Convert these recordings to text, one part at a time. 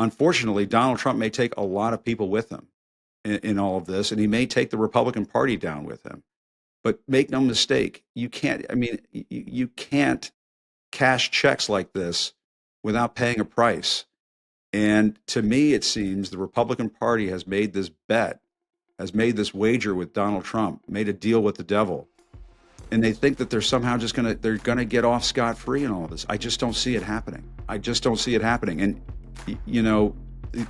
unfortunately, Donald Trump may take a lot of people with him in all of this, and he may take the Republican Party down with him. But make no mistake, you can't, I mean, you can't cash checks like this without paying a price. And to me, it seems the Republican Party has made this bet, has made this wager with Donald Trump, made a deal with the devil. And they think that they're somehow just they're gonna get off scot-free in all of this. I just don't see it happening. I just don't see it happening. And, you know,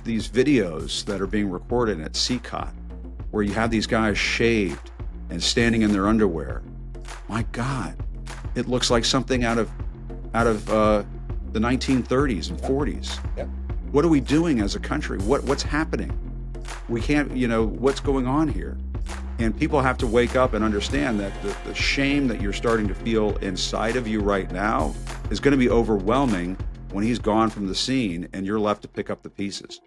these videos that are being recorded at CCOT, where you have these guys shaved and standing in their underwear, my God, it looks like something out of the 1930s and 40s. Yep. What are we doing as a country? What's happening? We can't, what's going on here? And people have to wake up and understand that the shame that you're starting to feel inside of you right now is going to be overwhelming when he's gone from the scene and you're left to pick up the pieces.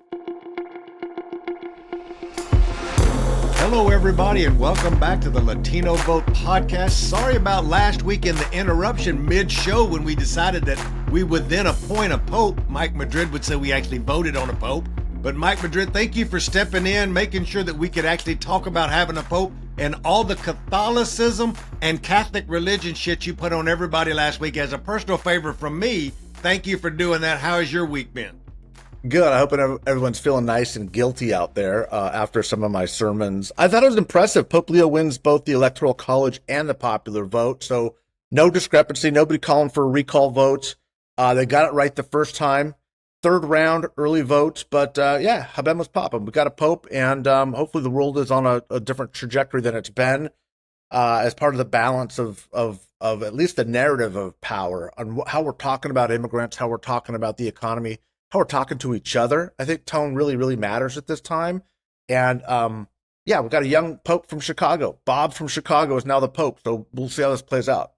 Hello, everybody, and welcome back to the Latino Vote Podcast. Sorry about last week in the interruption mid-show when we decided that we would then appoint a pope. Mike Madrid would say we actually voted on a pope. But Mike Madrid, thank you for stepping in, making sure that we could actually talk about having a pope and all the Catholicism and Catholic religion shit you put on everybody last week. As a personal favor from me, thank you for doing that. How has your week been? Good. I hope everyone's feeling nice and guilty out there after some of my sermons. I thought it was impressive. Pope Leo wins both the Electoral College and the popular vote. So no discrepancy, nobody calling for recall votes. They got it right the first time. Third round, early votes. But yeah, Habemos Papam. We got a pope, and hopefully the world is on a different trajectory than it's been as part of the balance of at least the narrative of power on how we're talking about immigrants, how we're talking about the economy, how we're talking to each other. I think tone really, really matters at this time. And yeah, we've got a young pope from Chicago. Bob from Chicago is now the pope. So we'll see how this plays out.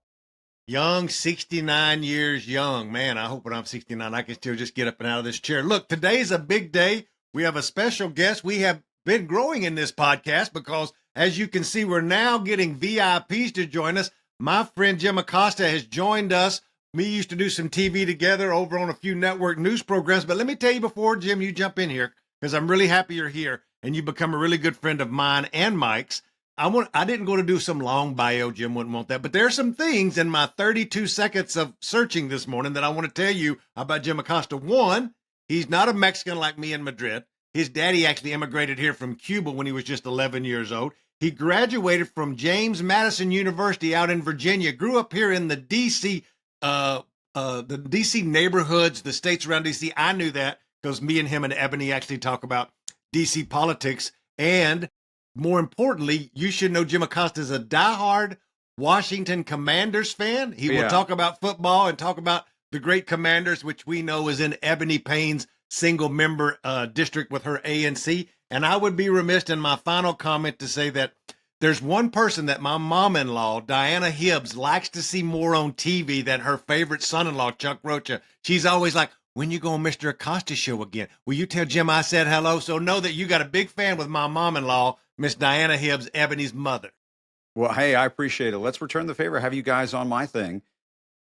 Young, 69 years young. Man, I hope when I'm 69, I can still just get up and out of this chair. Look, today's a big day. We have a special guest. We have been growing in this podcast because, as you can see, we're now getting VIPs to join us. My friend Jim Acosta has joined us. We used to do some TV together over on a few network news programs. But let me tell you before, Jim, you jump in here, because I'm really happy you're here, and you've become a really good friend of mine and Mike's. I didn't go to do some long bio. Jim wouldn't want that. But there are some things in my 32 seconds of searching this morning that I want to tell you about Jim Acosta. One, he's not a Mexican like me in Madrid. His daddy actually immigrated here from Cuba when he was just 11 years old. He graduated from James Madison University out in Virginia, grew up here in the D.C. The D.C. neighborhoods, the states around D.C. I knew that because me and him and Ebony actually talk about D.C. politics. And more importantly, you should know Jim Acosta is a diehard Washington Commanders fan. He will talk about football and talk about the great Commanders, which we know is in Ebony Payne's single member district with her ANC. And I would be remiss in my final comment to say that there's one person that my mom-in-law, Diana Hibbs, likes to see more on TV than her favorite son-in-law, Chuck Rocha. She's always like, when you go on Mr. Acosta show again, will you tell Jim I said hello? So know that you got a big fan with my mom-in-law, Miss Diana Hibbs, Ebony's mother. Well, hey, I appreciate it. Let's return the favor. Have you guys on my thing,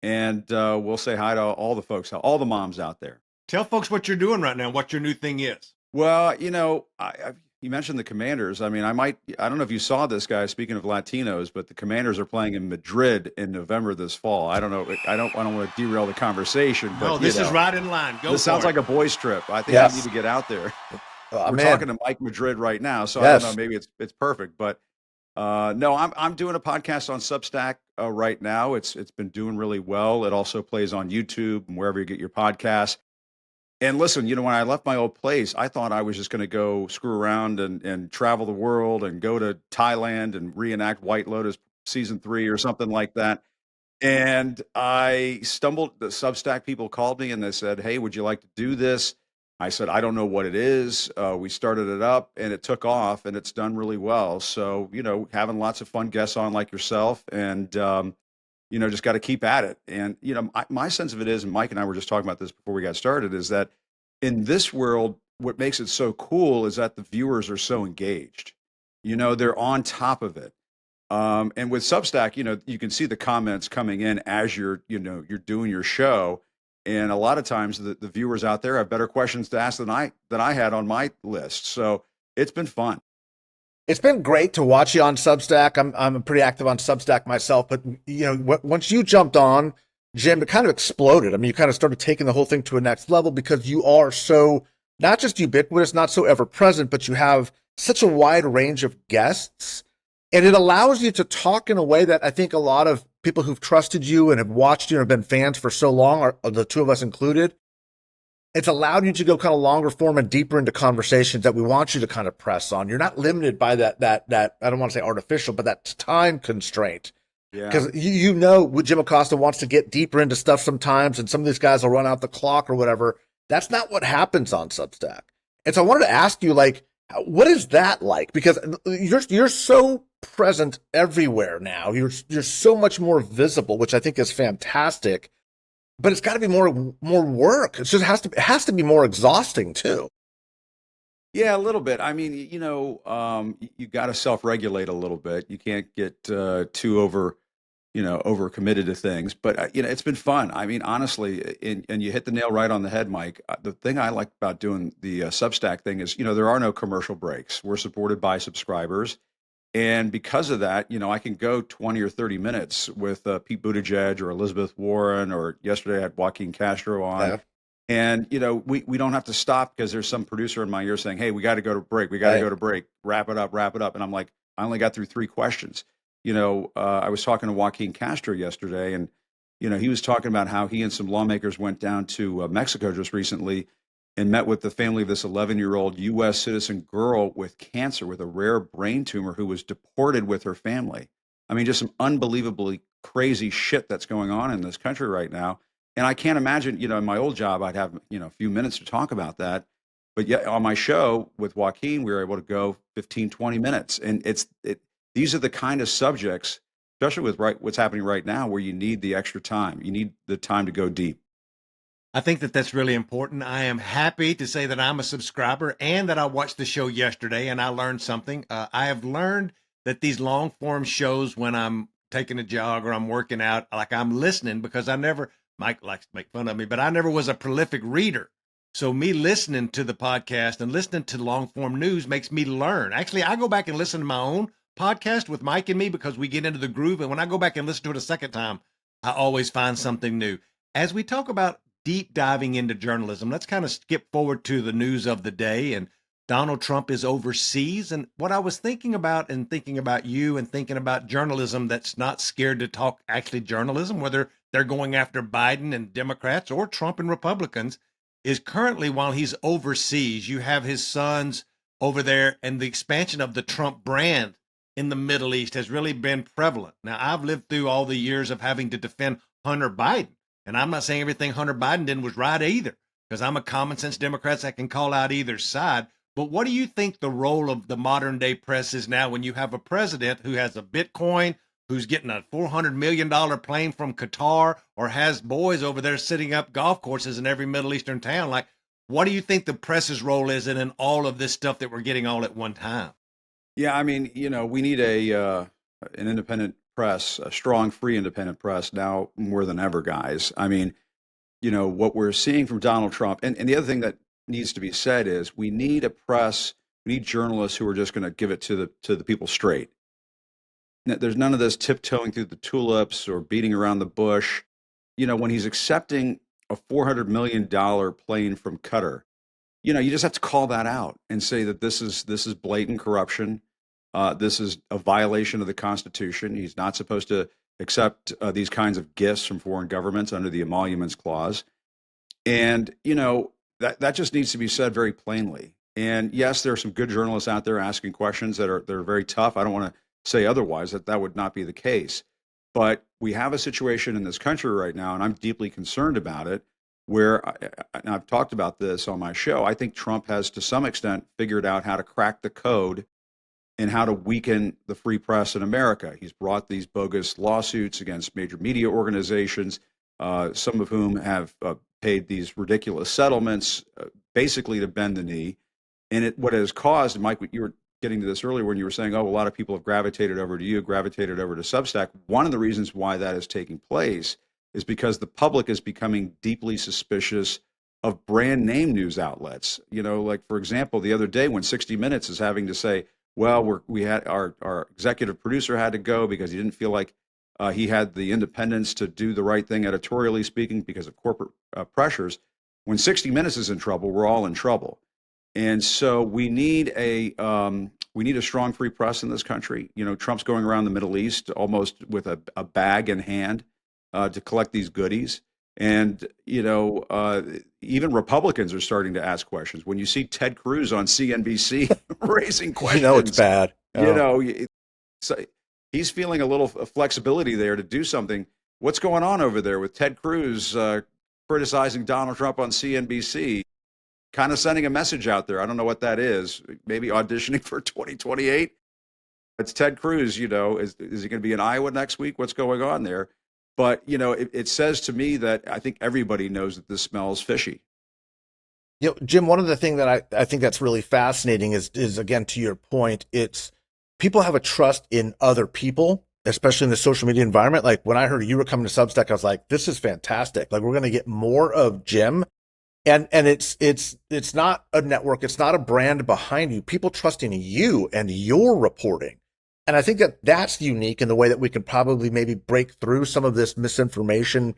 and we'll say hi to all the folks, all the moms out there. Tell folks what you're doing right now, what your new thing is. Well, you mentioned the Commanders. I mean, I don't know if you saw this, guy, speaking of Latinos, but the Commanders are playing in Madrid in November this fall. I don't know. I don't want to derail the conversation. But, no, this is right in line. This sounds like a boys trip. I think I need to get out there. We're talking to Mike Madrid right now, so I don't know. Maybe it's perfect. But no, I'm doing a podcast on Substack right now. It's been doing really well. It also plays on YouTube and wherever you get your podcasts. And listen, when I left my old place, I thought I was just going to go screw around and travel the world and go to Thailand and reenact White Lotus season 3 or something like that. And I stumbled, the Substack people called me and they said, hey, would you like to do this? I said, I don't know what it is. We started it up and it took off and it's done really well. So, having lots of fun guests on like yourself and, just got to keep at it. And, my sense of it is, and Mike and I were just talking about this before we got started, is that in this world, what makes it so cool is that the viewers are so engaged. They're on top of it. And with Substack, you can see the comments coming in as you're doing your show. And a lot of times the viewers out there have better questions to ask than I had on my list. So it's been fun. It's been great to watch you on Substack. I'm pretty active on Substack myself, but once you jumped on, Jim, it kind of exploded. I mean, you kind of started taking the whole thing to a next level because you are so not just ubiquitous, not so ever present, but you have such a wide range of guests, and it allows you to talk in a way that I think a lot of people who've trusted you and have watched you and have been fans for so long, are the two of us included. It's allowed you to go kind of longer form and deeper into conversations that we want you to kind of press on. You're not limited by that I don't want to say artificial, but that time constraint. Yeah. Because Jim Acosta wants to get deeper into stuff sometimes, and some of these guys will run out the clock or whatever. That's not what happens on Substack. And so I wanted to ask you, like, what is that like? Because you're so present everywhere now. You're so much more visible, which I think is fantastic. But it's got to be more work. It just has to be more exhausting too. Yeah, a little bit. I mean, you got to self-regulate a little bit. You can't get too overcommitted to things. But it's been fun. I mean, honestly, and you hit the nail right on the head, Mike. The thing I like about doing the Substack thing is, there are no commercial breaks. We're supported by subscribers. And because of that, I can go 20 or 30 minutes with Pete Buttigieg or Elizabeth Warren, or yesterday I had Joaquin Castro on. Yeah. And, we don't have to stop because there's some producer in my ear saying, hey, we got to go to break. We got to go to break. Wrap it up. And I'm like, I only got through 3 questions. I was talking to Joaquin Castro yesterday, and, he was talking about how he and some lawmakers went down to Mexico just recently and met with the family of this 11-year-old U.S. citizen girl with cancer, with a rare brain tumor, who was deported with her family. I mean, just some unbelievably crazy shit that's going on in this country right now. And I can't imagine, in my old job, I'd have, a few minutes to talk about that. But yet on my show with Joaquin, we were able to go 15, 20 minutes. And these are the kind of subjects, especially with what's happening right now, where you need the extra time. You need the time to go deep. I think that's really important. I am happy to say that I'm a subscriber and that I watched the show yesterday and I learned something. I have learned that these long form shows, when I'm taking a jog or I'm working out, like, I'm listening, because Mike likes to make fun of me, but I never was a prolific reader. So me listening to the podcast and listening to long form news makes me learn. Actually, I go back and listen to my own podcast with Mike and me because we get into the groove. And when I go back and listen to it a second time, I always find something new. As we talk about deep diving into journalism, let's kind of skip forward to the news of the day. And Donald Trump is overseas. And what I was thinking about, and thinking about you, and thinking about journalism that's not scared to talk actually journalism, whether they're going after Biden and Democrats or Trump and Republicans, is currently, while he's overseas, you have his sons over there, and the expansion of the Trump brand in the Middle East has really been prevalent. Now, I've lived through all the years of having to defend Hunter Biden. And I'm not saying everything Hunter Biden did was right either, because I'm a common sense Democrat that can call out either side. But what do you think the role of the modern day press is now, when you have a president who has a Bitcoin, who's getting a $400 million plane from Qatar, or has boys over there setting up golf courses in every Middle Eastern town? Like, what do you think the press's role is in all of this stuff that we're getting all at one time? Yeah, I mean, we need an independent press, a strong, free, independent press now more than ever, guys. I mean, what we're seeing from Donald Trump, and the other thing that needs to be said is, we need a press, we need journalists who are just going to give it to the people straight. Now, there's none of this tiptoeing through the tulips or beating around the bush. When he's accepting a $400 million plane from Qatar, you just have to call that out and say that this is blatant corruption. This is a violation of the Constitution. He's not supposed to accept these kinds of gifts from foreign governments under the Emoluments Clause. And, that just needs to be said very plainly. And yes, there are some good journalists out there asking questions that are very tough. I don't want to say otherwise, that would not be the case. But we have a situation in this country right now, and I'm deeply concerned about it, where, and I've talked about this on my show, I think Trump has, to some extent, figured out how to crack the code and how to weaken the free press in America. He's brought these bogus lawsuits against major media organizations, some of whom have paid these ridiculous settlements, basically to bend the knee. And what it has caused, and Mike, you were getting to this earlier when you were saying, a lot of people have gravitated over to Substack. One of the reasons why that is taking place is because the public is becoming deeply suspicious of brand name news outlets. Like, for example, the other day when 60 Minutes is having to say, well, we had our executive producer had to go because he didn't feel like he had the independence to do the right thing editorially speaking because of corporate pressures. When 60 Minutes is in trouble, we're all in trouble. And so we need a strong free press in this country. Trump's going around the Middle East almost with a bag in hand to collect these goodies. And, even Republicans are starting to ask questions. When you see Ted Cruz on CNBC raising questions, it's bad. So he's feeling a little flexibility there to do something. What's going on over there with Ted Cruz criticizing Donald Trump on CNBC, kind of sending a message out there? I don't know what that is. Maybe auditioning for 2028. It's Ted Cruz. Is he going to be in Iowa next week? What's going on there? But, it says to me that I think everybody knows that this smells fishy. Jim, one of the things that I think that's really fascinating is, again, to your point, it's people have a trust in other people, especially in the social media environment. Like when I heard you were coming to Substack, I was like, this is fantastic. Like we're going to get more of Jim. And it's not a network. It's not a brand behind you. People trusting you and your reporting. And I think that's unique in the way that we can probably maybe break through some of this misinformation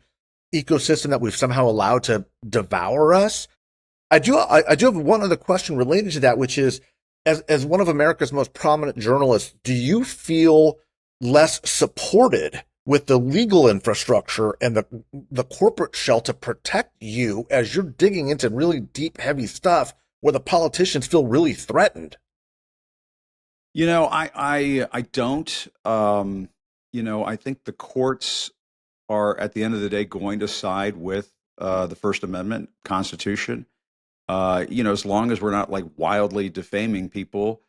ecosystem that we've somehow allowed to devour us. I do have one other question related to that, which is, as one of America's most prominent journalists, do you feel less supported with the legal infrastructure and the corporate shell to protect you as you're digging into really deep, heavy stuff where the politicians feel really threatened? I don't. I think the courts are, at the end of the day, going to side with the First Amendment Constitution. As long as we're not like wildly defaming people.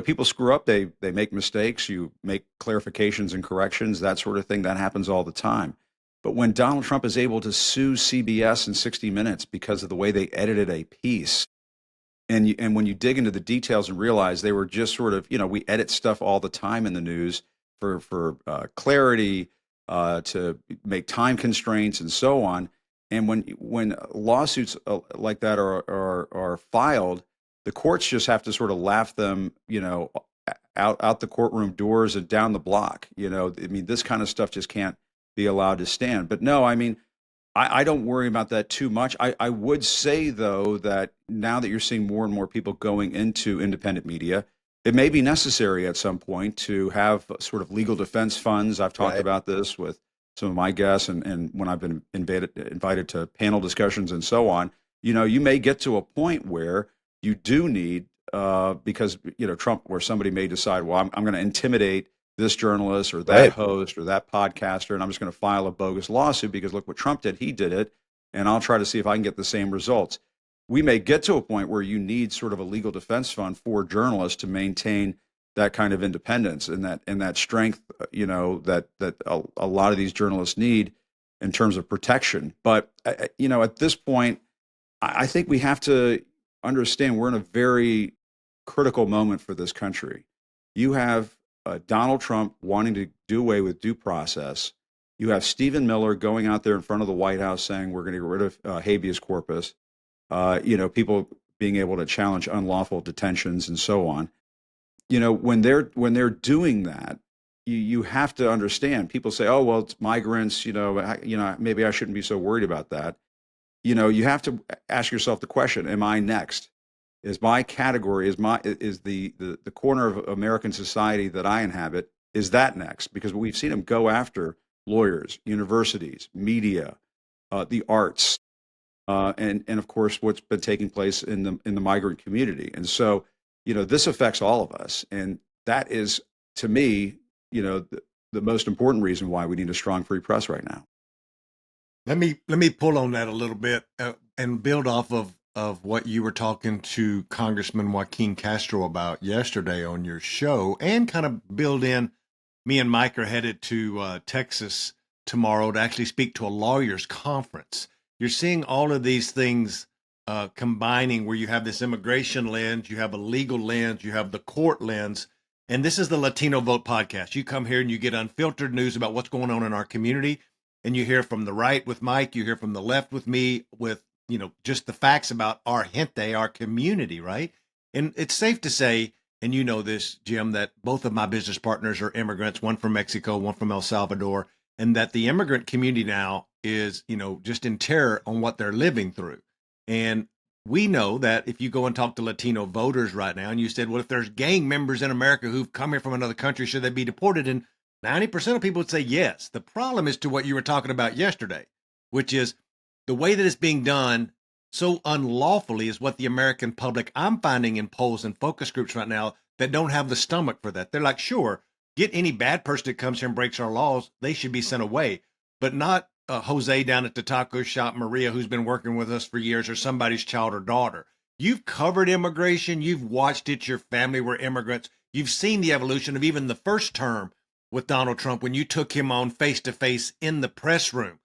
People screw up, they make mistakes, you make clarifications and corrections, that sort of thing. That happens all the time. But when Donald Trump is able to sue CBS and 60 Minutes because of the way they edited a piece, and when you dig into the details and realize they were just sort of, we edit stuff all the time in the news for clarity, to make time constraints and so on. And when lawsuits like that are filed, the courts just have to sort of laugh them, out the courtroom doors and down the block. This kind of stuff just can't be allowed to stand. But no, I don't worry about that too much. I would say, though, that now that you're seeing more and more people going into independent media, it may be necessary at some point to have sort of legal defense funds. I've talked about this with some of my guests and when I've been invited to panel discussions and so on. You may get to a point where you do need, because, Trump or somebody may decide, well, I'm going to intimidate this journalist or that host or that podcaster, and I'm just going to file a bogus lawsuit because look what Trump did. He did it, and I'll try to see if I can get the same results. We may get to a point where you need sort of a legal defense fund for journalists to maintain that kind of independence and that strength, that a lot of these journalists need in terms of protection. But, at this point, I think we have to understand we're in a very critical moment for this country. You have Donald Trump wanting to do away with due process. You have Stephen Miller going out there in front of the White House saying we're going to get rid of habeas corpus. People being able to challenge unlawful detentions and so on. When they're doing that, you have to understand. People say, "Oh, well, it's migrants." Maybe I shouldn't be so worried about that. You have to ask yourself the question: am I next? Is my category, is the corner of American society that I inhabit, is that next? Because we've seen them go after lawyers, universities, media, the arts, and of course what's been taking place in the migrant community. And so, this affects all of us, and that is, to me, the most important reason why we need a strong free press right now. Let me pull on that a little bit and build off of what you were talking to Congressman Joaquin Castro about yesterday on your show, and kind of build in, me and Mike are headed to Texas tomorrow to actually speak to a lawyers conference. You're seeing all of these things combining, where you have this immigration lens, you have a legal lens, you have the court lens, and this is the Latino Vote Podcast. You come here and you get unfiltered news about what's going on in our community. and you hear from the right with Mike, you hear from the left with me, with, just the facts about our gente, our community, right? And it's safe to say, and you know this, Jim, that both of my business partners are immigrants, one from Mexico, one from El Salvador, and that the immigrant community now is, just in terror on what they're living through. And we know that if you go and talk to Latino voters right now, and you said, well, if there's gang members in America who've come here from another country, should they be deported? And 90% of people would say yes. The problem is to what you were talking about yesterday, which is the way that it's being done so unlawfully is what the American public, I'm finding in polls and focus groups right now, that don't have the stomach for that. They're like, sure, get any bad person that comes here and breaks our laws, they should be sent away, but not Jose down at the taco shop, Maria, who's been working with us for years, or somebody's child or daughter. You've covered immigration. You've watched it. Your family were immigrants. You've seen the evolution of even the first term with Donald Trump when you took him on face to face in the press room.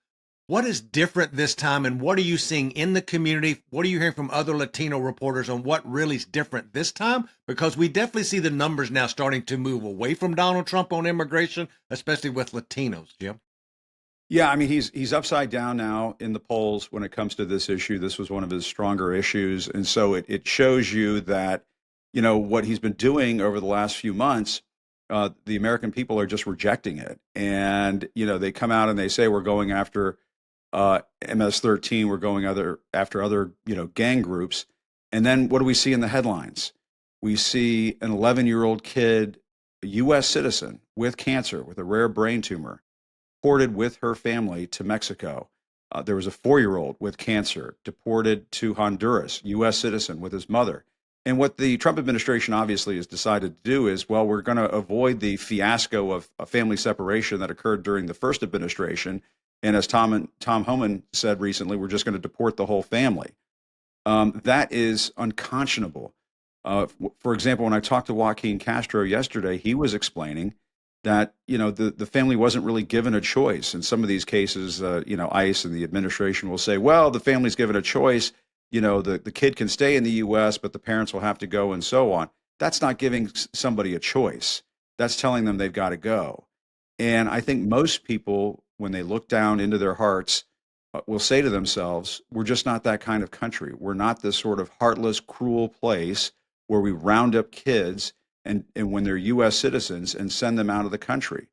What is different this time, and what are you seeing in the community? What are you hearing from other Latino reporters on what really is different this time? Because we definitely see the numbers now starting to move away from Donald Trump on immigration, especially with Latinos, Jim. Yeah, I mean, he's upside down now in the polls when it comes to this issue. This was one of his stronger issues. And so it shows you that, what he's been doing over the last few months, the American people are just rejecting it. And, they come out and they say, we're going after MS-13, we're going after other, gang groups. And then what do we see in the headlines? We see an 11-year-old kid, a U.S. citizen with cancer, with a rare brain tumor, deported with her family to Mexico. There was a 4-year-old with cancer deported to Honduras, U.S. citizen with his mother. And what the Trump administration obviously has decided to do is, well, we're going to avoid the fiasco of a family separation that occurred during the first administration. And as Tom Homan said recently, we're just going to deport the whole family. That is unconscionable. For example, when I talked to Joaquin Castro yesterday, he was explaining that, the family wasn't really given a choice. In some of these cases, ICE and the administration will say, well, the family's given a choice. The kid can stay in the U.S., but the parents will have to go and so on. That's not giving somebody a choice. That's telling them they've got to go. And I think most people, when they look down into their hearts, will say to themselves, we're just not that kind of country. We're not this sort of heartless, cruel place where we round up kids and when they're U.S. citizens and send them out of the country.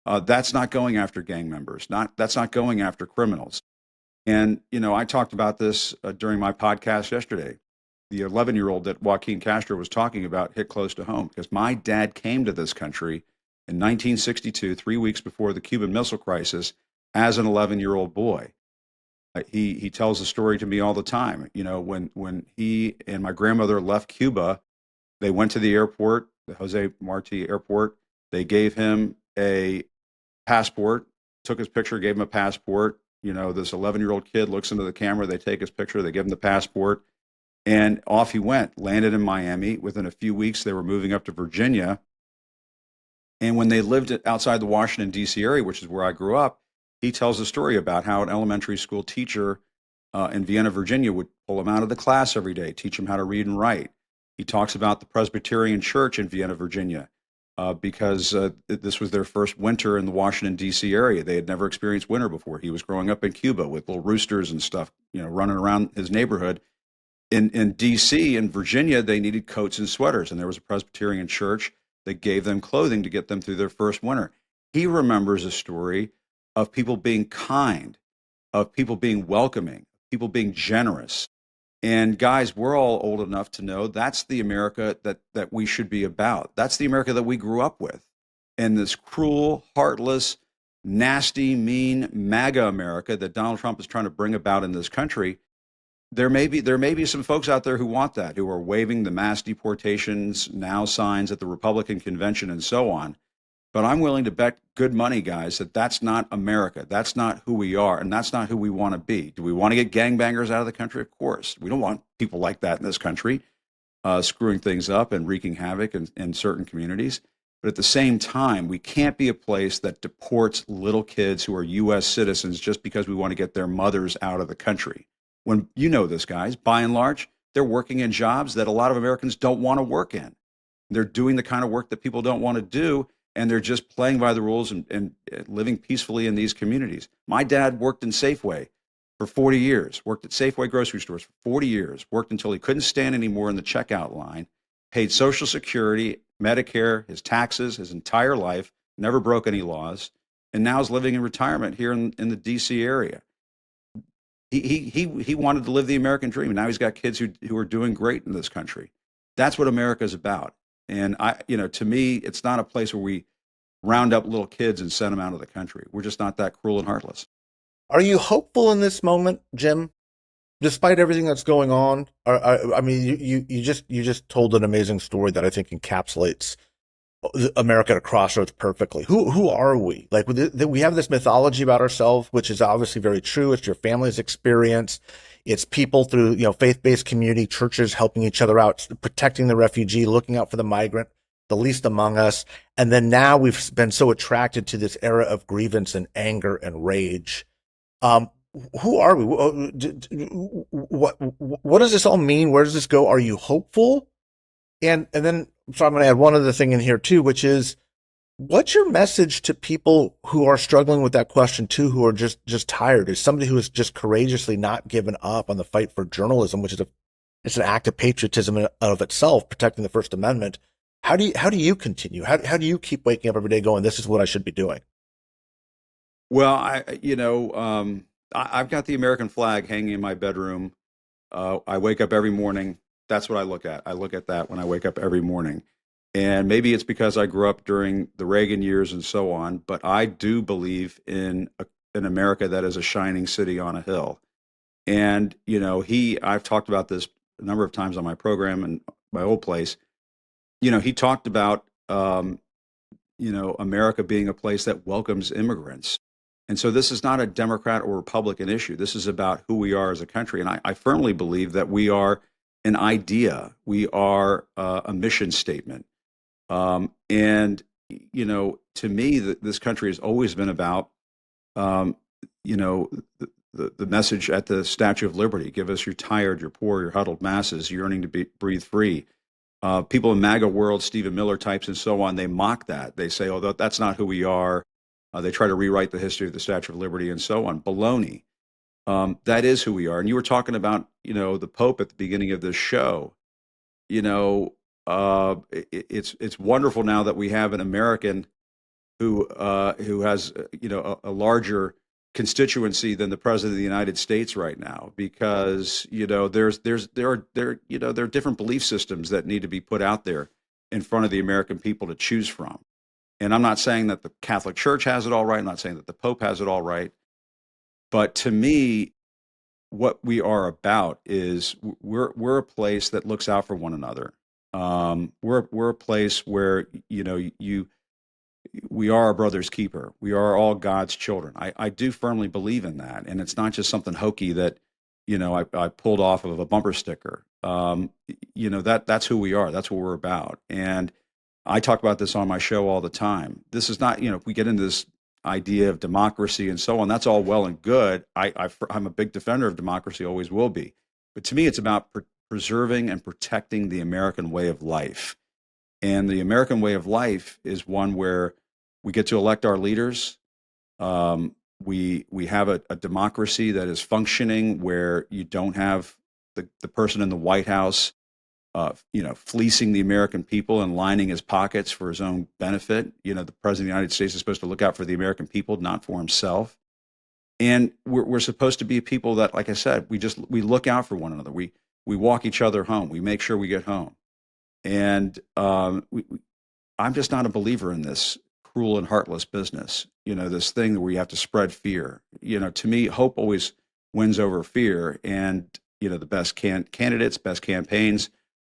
That's not going after gang members. That's not going after criminals. And, I talked about this during my podcast yesterday. The 11-year-old that Joaquin Castro was talking about hit close to home because my dad came to this country in 1962, 3 weeks before the Cuban Missile Crisis, as an 11-year-old boy. He tells the story to me all the time. When he and my grandmother left Cuba, they went to the airport, the Jose Marti airport. They gave him a passport, took his picture, gave him a passport. This 11-year-old kid looks into the camera. They take his picture. They give him the passport. And off he went, landed in Miami. Within a few weeks, they were moving up to Virginia. And when they lived outside the Washington, D.C. area, which is where I grew up, he tells a story about how an elementary school teacher in Vienna, Virginia, would pull him out of the class every day, teach him how to read and write. He talks about the Presbyterian Church in Vienna, Virginia, because this was their first winter in the Washington, D.C. area. They had never experienced winter before. He was growing up in Cuba with little roosters and stuff, running around his neighborhood. In D.C. and Virginia, they needed coats and sweaters, and there was a Presbyterian church that gave them clothing to get them through their first winter. He remembers a story of people being kind, of people being welcoming, people being generous. And guys, we're all old enough to know that's the America that we should be about. That's the America that we grew up with. And this cruel, heartless, nasty, mean MAGA America that Donald Trump is trying to bring about in this country, there may be some folks out there who want that, who are waving the mass deportations now signs at the Republican convention and so on. But I'm willing to bet good money, guys, that that's not America. That's not who we are, and that's not who we want to be. Do we want to get gangbangers out of the country? Of course. We don't want people like that in this country, screwing things up and wreaking havoc in certain communities. But at the same time, we can't be a place that deports little kids who are U.S. citizens just because we want to get their mothers out of the country. When this, guys, by and large, they're working in jobs that a lot of Americans don't want to work in. They're doing the kind of work that people don't want to do. and they're just playing by the rules and living peacefully in these communities. My dad worked in Safeway for 40 years, worked at Safeway grocery stores for 40 years, worked until he couldn't stand anymore in the checkout line, paid Social Security, Medicare, his taxes, his entire life, never broke any laws, and now is living in retirement here in the DC area. He wanted to live the American dream, and now he's got kids who are doing great in this country. That's what America is about. And to me, it's not a place where we round up little kids and send them out of the country. We're just not that cruel and heartless. Are you hopeful in this moment, Jim? Despite everything that's going on, I mean, you just told an amazing story that I think encapsulates America at a crossroads perfectly. Who are we? Like, we have this mythology about ourselves, which is obviously very true. It's your family's experience. It's people through, faith-based community, churches helping each other out, protecting the refugee, looking out for the migrant, the least among us. And then now we've been so attracted to this era of grievance and anger and rage. Who are we? What does this all mean? Where does this go? Are you hopeful? And then, so I'm going to add one other thing in here too, which is, what's your message to people who are struggling with that question too, who are just tired? Is somebody who has just courageously not given up on the fight for journalism, which is it's an act of patriotism of itself, protecting the First Amendment. How do you continue? How do you keep waking up every day going, this is what I should be doing? Well, I've got the American flag hanging in my bedroom. I wake up every morning. That's what I look at. I look at that when I wake up every morning. And maybe it's because I grew up during the Reagan years and so on, but I do believe in an America that is a shining city on a hill. And, I've talked about this a number of times on my program and my old place. He talked about, America being a place that welcomes immigrants. And so this is not a Democrat or Republican issue. This is about who we are as a country. And I firmly believe that we are an idea. We are a mission statement. And, to me, this country has always been about, the message at the Statue of Liberty: give us your tired, your poor, your huddled masses yearning to breathe free. People in MAGA world, Stephen Miller types and so on, they mock that. They say, oh, that's not who we are. They try to rewrite the history of the Statue of Liberty and so on. Baloney. That is who we are. And you were talking about, the Pope at the beginning of this show. It's wonderful now that we have an American who has a larger constituency than the President of the United States right now, because there are different belief systems that need to be put out there in front of the American people to choose from. And I'm not saying that the Catholic Church has it all right. I'm not saying that the Pope has it all right. But to me, what we are about is we're a place that looks out for one another. We're a place where we are our brother's keeper. We are all God's children. I do firmly believe in that, and it's not just something hokey that I pulled off of a bumper sticker. That's who we are. That's what we're about. And I talk about this on my show all the time. This is not, if we get into this idea of democracy and so on, that's all well and good. I'm a big defender of democracy, always will be. But to me, it's about preserving and protecting the American way of life. And the American way of life is one where we get to elect our leaders. We have a democracy that is functioning, where you don't have the person in the White House fleecing the American people and lining his pockets for his own benefit. The President of the United States is supposed to look out for the American people, not for himself. And we're supposed to be a people that, like I said, we look out for one another. We walk each other home. We make sure we get home. And I'm just not a believer in this cruel and heartless business. This thing where you have to spread fear. To me, hope always wins over fear. And the best candidates, best campaigns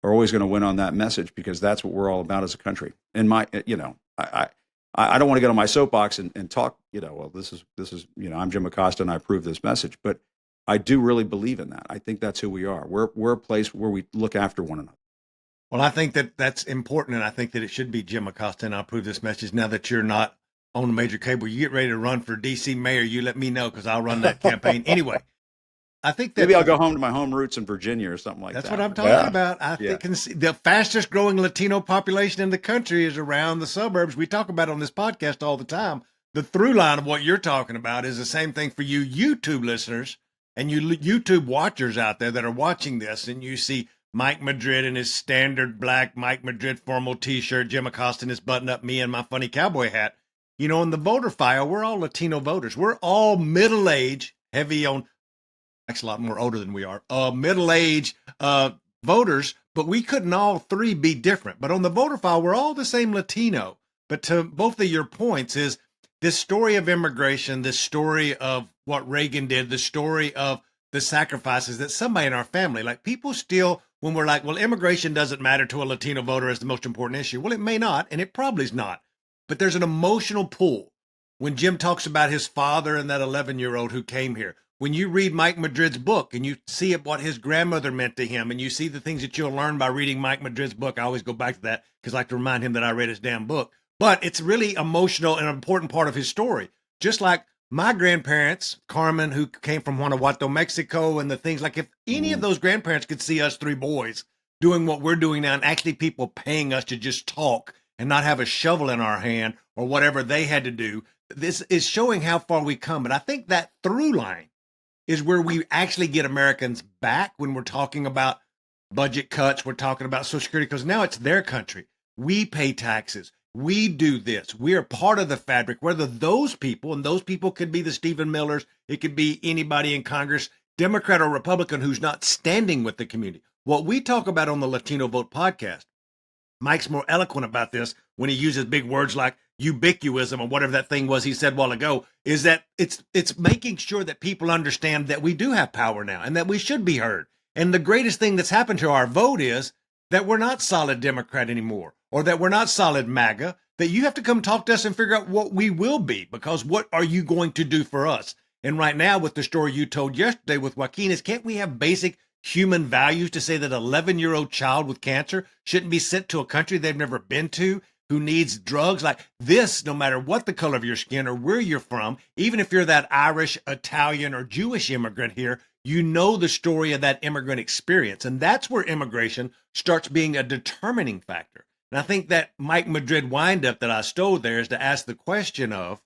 are always going to win on that message, because that's what we're all about as a country. And I don't want to get on my soapbox and talk, well, this is, I'm Jim Acosta and I approve this message, but I do really believe in that. I think that's who we are. We're a place where we look after one another. Well, I think that's important, and I think that it should be Jim Acosta, and I approve this message. Now that you're not on a major cable, you get ready to run for D.C. mayor, you let me know, because I'll run that campaign anyway. I think maybe I'll go home to my home roots in Virginia or something like that. That's what I'm talking about. I think the fastest growing Latino population in the country is around the suburbs. We talk about it on this podcast all the time. The through line of what you're talking about is the same thing for you YouTube listeners and you YouTube watchers out there that are watching this, and you see Mike Madrid in his standard black Mike Madrid formal t-shirt, Jim Acosta in his button-up, me in my funny cowboy hat. You know, in the voter file, we're all Latino voters. We're all middle-aged, heavy on, actually a lot more older than we are, middle-aged voters, but we couldn't all three be different. But on the voter file, we're all the same Latino. But to both of your points is this story of immigration, this story of what Reagan did, the story of the sacrifices that somebody in our family, like people still, when we're like, well, immigration doesn't matter to a Latino voter as the most important issue. Well, it may not, and it probably is not. But there's an emotional pull when Jim talks about his father and that 11-year-old who came here. When you read Mike Madrid's book and you see what his grandmother meant to him, and you see the things that you'll learn by reading Mike Madrid's book, I always go back to that because I like to remind him that I read his damn book. But it's really emotional and an important part of his story. Just like my grandparents, Carmen, who came from Guanajuato, Mexico, and the things like, if any of those grandparents could see us three boys doing what we're doing now, and actually people paying us to just talk and not have a shovel in our hand or whatever they had to do, this is showing how far we come. And I think that through line is where we actually get Americans back when we're talking about budget cuts, we're talking about Social Security, because now it's their country. We pay taxes. We do this. We are part of the fabric. Whether those people, and those people could be the Stephen Millers, it could be anybody in Congress, Democrat or Republican, who's not standing with the community. What we talk about on the Latino Vote podcast, Mike's more eloquent about this when he uses big words like ubiquitousm or whatever that thing was he said a while ago, is that it's making sure that people understand that we do have power now and that we should be heard. And the greatest thing that's happened to our vote is that we're not solid Democrat anymore, or that we're not solid MAGA, that you have to come talk to us and figure out what we will be, because what are you going to do for us? And right now, with the story you told yesterday with Joaquin, is can't we have basic human values to say that an 11-year-old child with cancer shouldn't be sent to a country they've never been to, who needs drugs like this, no matter what the color of your skin or where you're from, even if you're that Irish, Italian, or Jewish immigrant here, you know the story of that immigrant experience. And that's where immigration starts being a determining factor. And I think that Mike Madrid windup that I stole there is to ask the question of,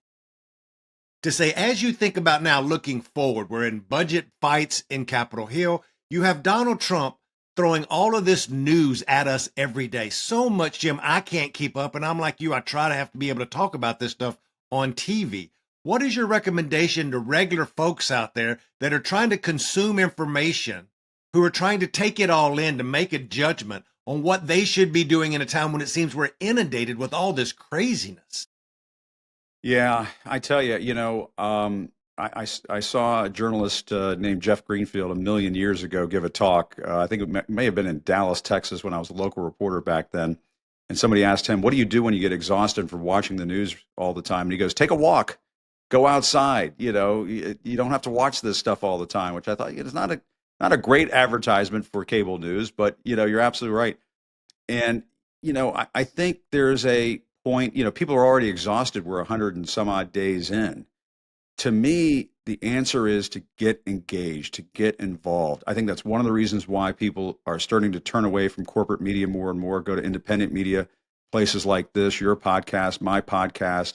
to say, as you think about now looking forward, we're in budget fights in Capitol Hill. You have Donald Trump throwing all of this news at us every day. So much, Jim, I can't keep up. And I'm like you, I try to have to be able to talk about this stuff on TV. What is your recommendation to regular folks out there that are trying to consume information, who are trying to take it all in to make a judgment on what they should be doing in a time when it seems we're inundated with all this craziness? Yeah, I tell you, I saw a journalist named Jeff Greenfield a million years ago give a talk. I think it may have been in Dallas, Texas, when I was a local reporter back then. And somebody asked him, what do you do when you get exhausted from watching the news all the time? And he goes, take a walk, go outside. You don't have to watch this stuff all the time, which I thought it's not a great advertisement for cable news, but you're absolutely right. And, I think there's a point, people are already exhausted. We're 100 and some odd days in. To me, the answer is to get engaged, to get involved. I think that's one of the reasons why people are starting to turn away from corporate media more and more, go to independent media, places like this, your podcast, my podcast,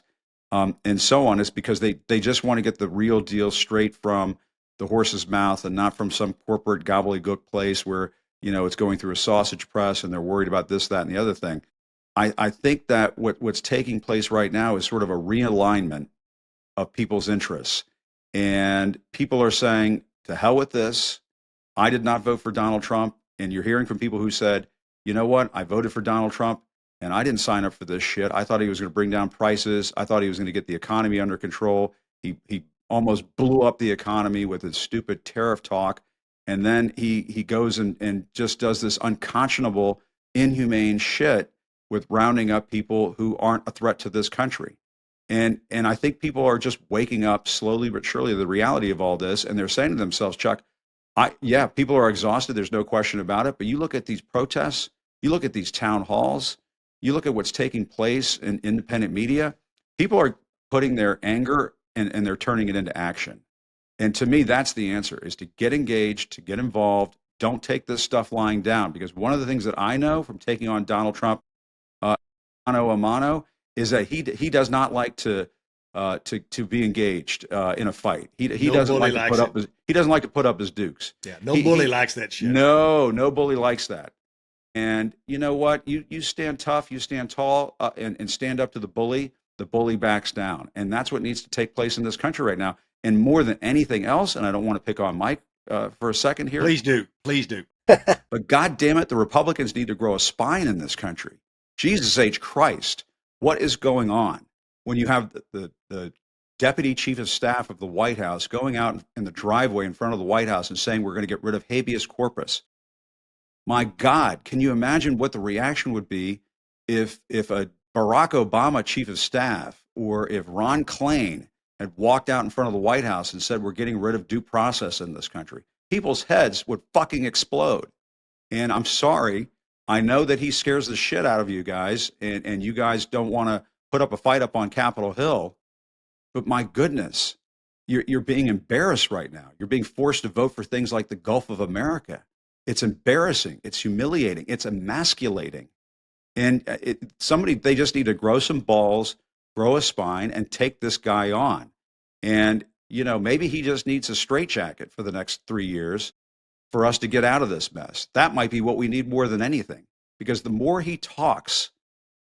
and so on. It's because they just want to get the real deal straight from the horse's mouth and not from some corporate gobbledygook place where, it's going through a sausage press and they're worried about this, that, and the other thing. I think that what's taking place right now is sort of a realignment of people's interests. And people are saying, to hell with this. I did not vote for Donald Trump. And you're hearing from people who said, you know what, I voted for Donald Trump and I didn't sign up for this shit. I thought he was going to bring down prices. I thought he was going to get the economy under control. He almost blew up the economy with his stupid tariff talk. And then he goes and just does this unconscionable, inhumane shit with rounding up people who aren't a threat to this country. And I think people are just waking up slowly but surely to the reality of all this. And they're saying to themselves, Chuck, people are exhausted. There's no question about it. But you look at these protests, you look at these town halls, you look at what's taking place in independent media, people are putting their anger and they're turning it into action. And to me, that's the answer, is to get engaged, to get involved. Don't take this stuff lying down, because one of the things that I know from taking on Donald Trump mano a mano is that he does not like to be engaged in a fight. He doesn't like to put up he doesn't like to put up his dukes. Yeah, no bully likes that shit. No bully likes that. And you know what? You stand tough, you stand tall, and stand up to the bully. The bully backs down, and that's what needs to take place in this country right now. And more than anything else, and I don't want to pick on Mike for a second here. Please do. But God damn it, the Republicans need to grow a spine in this country. Jesus H. Christ, what is going on when you have the deputy chief of staff of the White House going out in the driveway in front of the White House and saying we're going to get rid of habeas corpus? My God, can you imagine what the reaction would be if a Barack Obama chief of staff, or if Ron Klain had walked out in front of the White House and said we're getting rid of due process in this country? People's heads would fucking explode. And I'm sorry, I know that he scares the shit out of you guys, and you guys don't want to put up a fight up on Capitol Hill, but my goodness, you're being embarrassed right now. You're being forced to vote for things like the Gulf of America. It's embarrassing. It's humiliating. It's emasculating. And they just need to grow some balls, grow a spine, and take this guy on. And, maybe he just needs a straitjacket for the next 3 years for us to get out of this mess. That might be what we need more than anything, because the more he talks,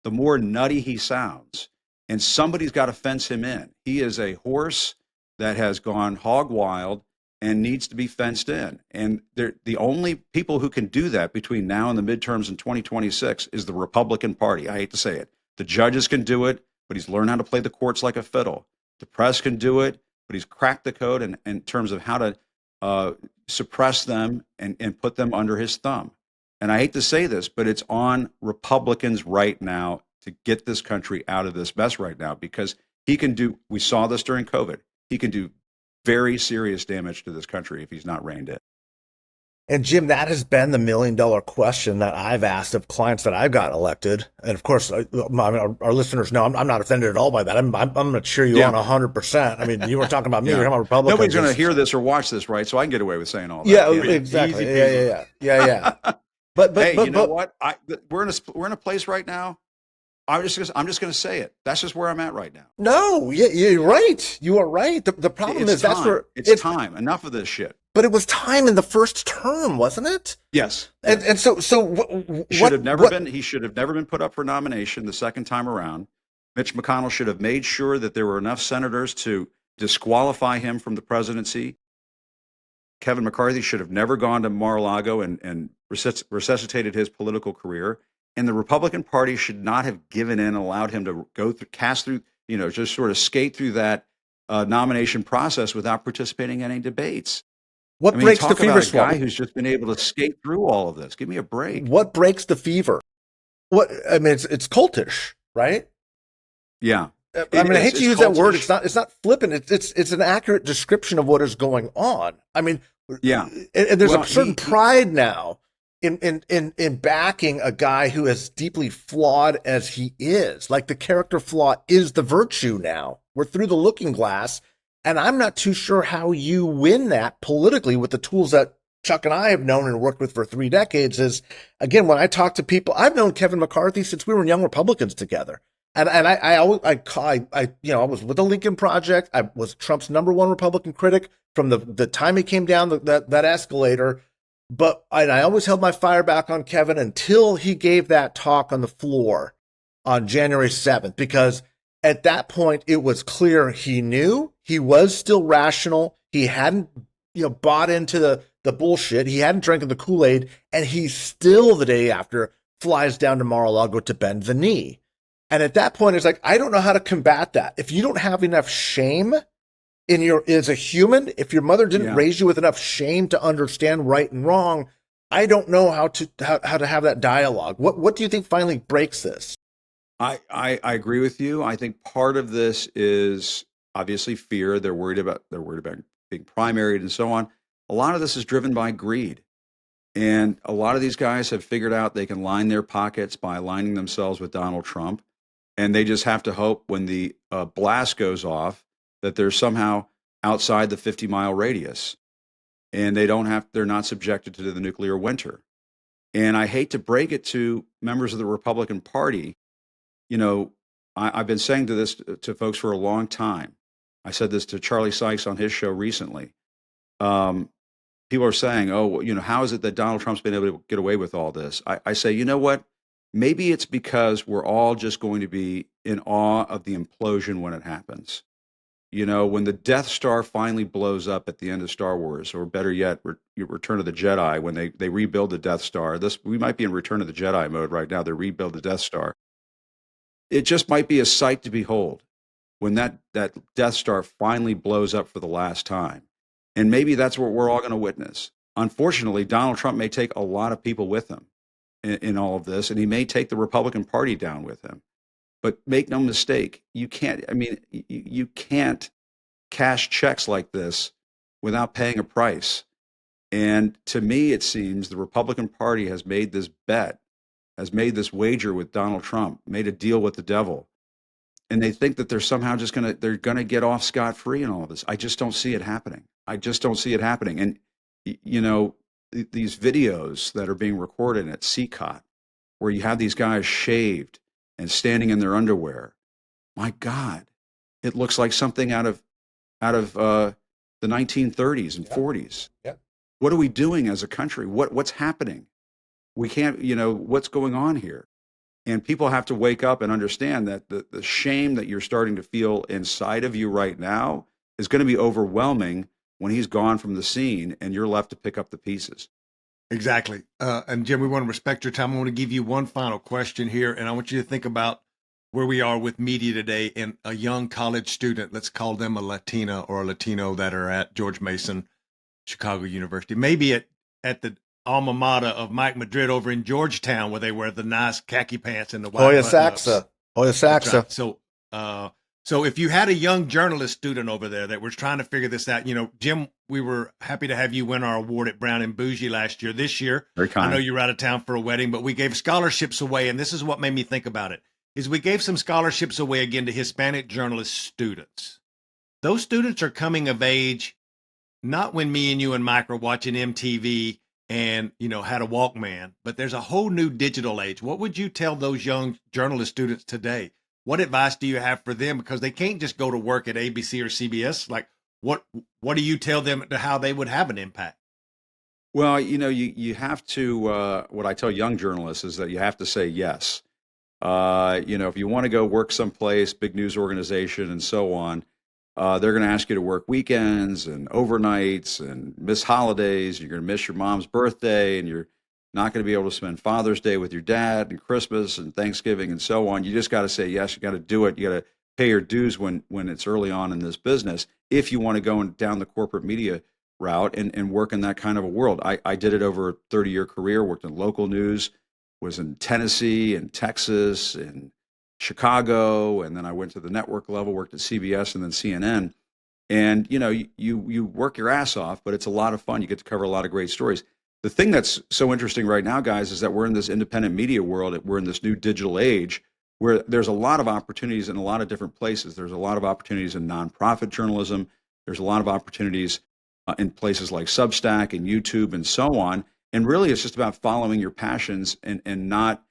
the more nutty he sounds. And somebody's got to fence him in. He is a horse that has gone hog wild and needs to be fenced in. And the only people who can do that between now and the midterms in 2026 is the Republican Party. I hate to say it. The judges can do it, but he's learned how to play the courts like a fiddle. The press can do it, but he's cracked the code in terms of how to suppress them and put them under his thumb. And I hate to say this, but it's on Republicans right now to get this country out of this mess right now, because we saw this during COVID, he can do very serious damage to this country if he's not reined in. And Jim, that has been the $1 million question that I've asked of clients that I've got elected. And of course, our listeners know I'm not offended at all by that. I'm going to cheer you on 100%. I mean, you were talking about me, you're talking about Republicans. Nobody's going to hear this or watch this, right? So I can get away with saying all that. Yeah, exactly. Yeah. But hey, you know what? We're in a place right now. I'm just going to say it. That's just where I'm at right now. No, you're right. You are right. The problem is that's where it's time. Enough of this shit. But it was time in the first term, wasn't it? Yes. And so he should have never been put up for nomination the second time around. Mitch McConnell should have made sure that there were enough senators to disqualify him from the presidency. Kevin McCarthy should have never gone to Mar-a-Lago and resuscitated his political career. And the Republican Party should not have given in and allowed him to just sort of skate through that nomination process without participating in any debates. What breaks the fever? A guy who's just been able to skate through all of this. Give me a break. What breaks the fever? It's cultish, right? Yeah. I hate to use that word. It's not flippant. It's an accurate description of what is going on. I mean, yeah. And there's a certain pride now in backing a guy who is deeply flawed as he is. Like, the character flaw is the virtue now. We're through the looking glass, and I'm not too sure how you win that politically with the tools that Chuck and I have known and worked with for 3 decades. Is, again, when I talk to people, I've known Kevin McCarthy since we were Young Republicans together. And I was with the Lincoln Project. I was Trump's #1 Republican critic from the time he came down that escalator. But I always held my fire back on Kevin until he gave that talk on the floor on January 7th, because at that point it was clear he knew, he was still rational. He hadn't bought into the bullshit. He hadn't drank the Kool-Aid, and he still the day after flies down to Mar-a-Lago to bend the knee. And at that point, it's like, I don't know how to combat that. If you don't have enough shame as a human, if your mother didn't raise you with enough shame to understand right and wrong, I don't know how to have that dialogue. What do you think finally breaks this? I agree with you. I think part of this is obviously fear. They're worried about being primaried and so on. A lot of this is driven by greed. And a lot of these guys have figured out they can line their pockets by aligning themselves with Donald Trump. And they just have to hope when the blast goes off that there's somehow outside the 50-mile radius, and they're not subjected to the nuclear winter. And I hate to break it to members of the Republican Party. I've been saying this to folks for a long time. I said this to Charlie Sykes on his show recently. People are saying, oh, how is it that Donald Trump's been able to get away with all this? I say, you know what? Maybe it's because we're all just going to be in awe of the implosion when it happens. When the Death Star finally blows up at the end of Star Wars, or better yet, Return of the Jedi, when they rebuild the Death Star. We might be in Return of the Jedi mode right now. They rebuild the Death Star. It just might be a sight to behold when that Death Star finally blows up for the last time. And maybe that's what we're all going to witness. Unfortunately, Donald Trump may take a lot of people with him in all of this, and he may take the Republican Party down with him. But make no mistake, you can't cash checks like this without paying a price. And to me, it seems the Republican Party has made this bet, has made this wager with Donald Trump, made a deal with the devil. And they think that they're somehow they're going to get off scot-free in all of this. I just don't see it happening. And, these videos that are being recorded at CCOT, where you have these guys shaved and standing in their underwear, my God, it looks like something out of the 1930s and 40s. Yeah. What are we doing as a country? What's happening? We can't, what's going on here? And people have to wake up and understand that the shame that you're starting to feel inside of you right now is going to be overwhelming when he's gone from the scene and you're left to pick up the pieces. Exactly. And Jim, we want to respect your time. I want to give you one final question here, and I want you to think about where we are with media today and a young college student, let's call them a Latina or a Latino, that are at George Mason, Chicago University, maybe at the alma mater of Mike Madrid over in Georgetown, where they wear the nice khaki pants and the white Hoya Saxa. Right. So if you had a young journalist student over there that was trying to figure this out, Jim, we were happy to have you win our award at Brown and Bougie last year. This year, very kind. I know you were out of town for a wedding, but we gave scholarships away, and this is what made me think about it, is we gave some scholarships away again to Hispanic journalist students. Those students are coming of age, not when me and you and Mike were watching MTV and, had a Walkman, but there's a whole new digital age. What would you tell those young journalist students today? What advice do you have for them? Because they can't just go to work at ABC or CBS. Like, what do you tell them to how they would have an impact? Well, you have to, what I tell young journalists is that you have to say yes. If you want to go work someplace, big news organization and so on, they're going to ask you to work weekends and overnights and miss holidays. You're going to miss your mom's birthday, and you're not going to be able to spend Father's Day with your dad and Christmas and Thanksgiving and so on. You just got to say yes. You got to do it. You got to pay your dues when it's early on in this business if you want to go down the corporate media route and work in that kind of a world. I did it over a 30-year career, worked in local news, was in Tennessee and Texas and Chicago, and then I went to the network level, worked at CBS and then CNN. And you work your ass off, but it's a lot of fun. You get to cover a lot of great stories. The thing that's so interesting right now, guys, is that we're in this independent media world. We're in this new digital age where there's a lot of opportunities in a lot of different places. There's a lot of opportunities in nonprofit journalism. There's a lot of opportunities in places like Substack and YouTube and so on. And really, it's just about following your passions and not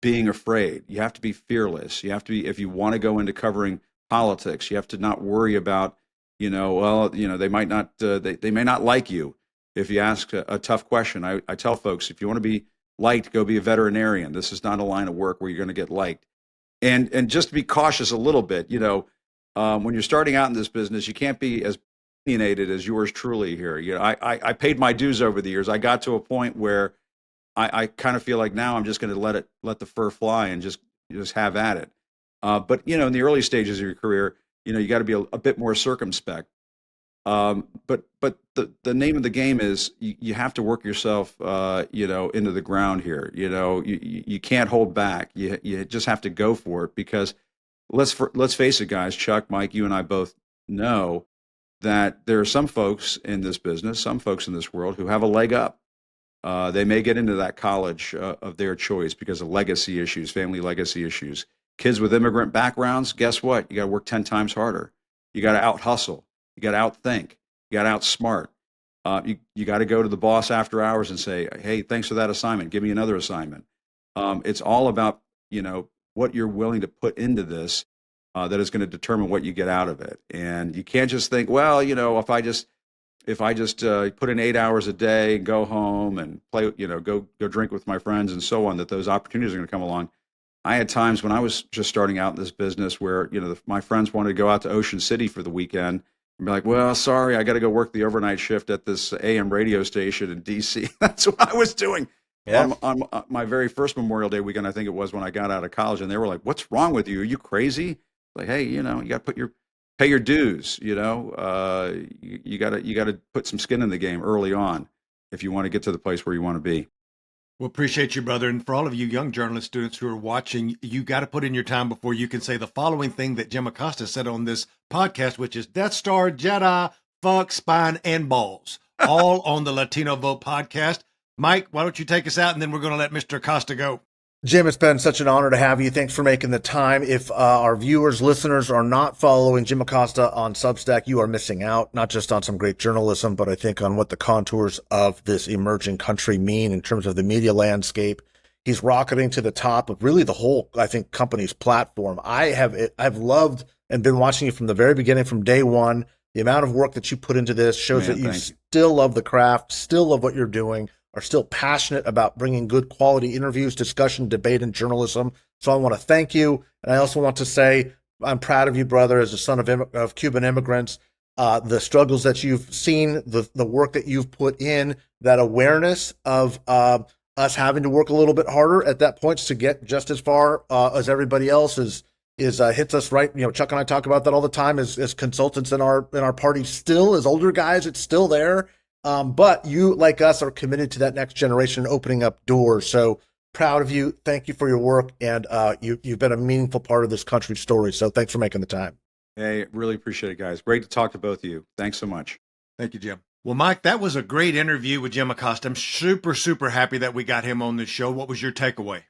being afraid. You have to be fearless. You have to be, if you want to go into covering politics, you have to not worry about, they might not, they may not like you if you ask a tough question. I tell folks, if you want to be liked, go be a veterinarian. This is not a line of work where you're going to get liked. And just to be cautious a little bit, when you're starting out in this business, you can't be as opinionated as yours truly here. I paid my dues over the years. I got to a point where I kind of feel like now I'm just going to let the fur fly and just have at it. But in the early stages of your career, you got to be a bit more circumspect. But the name of the game is you have to work yourself, into the ground here. You can't hold back. You just have to go for it, because let's face it, guys. Chuck, Mike, you and I both know that there are some folks in this business, some folks in this world who have a leg up. They may get into that college of their choice because of legacy issues, family legacy issues. Kids with immigrant backgrounds, guess what? You got to work 10 times harder. You got to out hustle. You got to outthink. You got to outsmart. You got to go to the boss after hours and say, hey, thanks for that assignment. Give me another assignment. It's all about, what you're willing to put into this that is going to determine what you get out of it. And you can't just think, well, if I just put in 8 hours a day, go home and play, go drink with my friends and so on, that those opportunities are going to come along. I had times when I was just starting out in this business where, my friends wanted to go out to Ocean City for the weekend and be like, well, sorry, I got to go work the overnight shift at this AM radio station in DC. That's what I was doing. Yeah. On my very first Memorial Day weekend, I think it was, when I got out of college, and they were like, what's wrong with you? Are you crazy? Like, hey, you got to pay your dues, you got to put some skin in the game early on if you want to get to the place where you want to be. Well, appreciate you, brother. And for all of you young journalist students who are watching, you got to put in your time before you can say the following thing that Jim Acosta said on this podcast, which is Death Star, Jedi, fuck, spine, and balls, all on the Latino Vote Podcast. Mike, why don't you take us out, and then we're going to let Mr. Acosta go. Jim, it's been such an honor to have you. Thanks for making the time. If our viewers, listeners are not following Jim Acosta on Substack, you are missing out, not just on some great journalism, but I think on what the contours of this emerging country mean in terms of the media landscape. He's rocketing to the top of really the whole, I think, company's platform. I've loved and been watching you from the very beginning, from day one. The amount of work that you put into this shows that you still love the craft, still love what you're doing, are still passionate about bringing good quality interviews, discussion, debate, and journalism. So I want to thank you. And I also want to say I'm proud of you, brother, as a son of Cuban immigrants. The struggles that you've seen, the work that you've put in, that awareness of us having to work a little bit harder at that point to get just as far as everybody else is hits us right. Chuck and I talk about that all the time as consultants in our party. Still, as older guys, it's still there. But you, like us, are committed to that next generation, opening up doors. So proud of you. Thank you for your work. And you've been a meaningful part of this country's story. So thanks for making the time. Hey, really appreciate it, guys. Great to talk to both of you. Thanks so much. Thank you, Jim. Well, Mike, that was a great interview with Jim Acosta. I'm super, super happy that we got him on this show. What was your takeaway?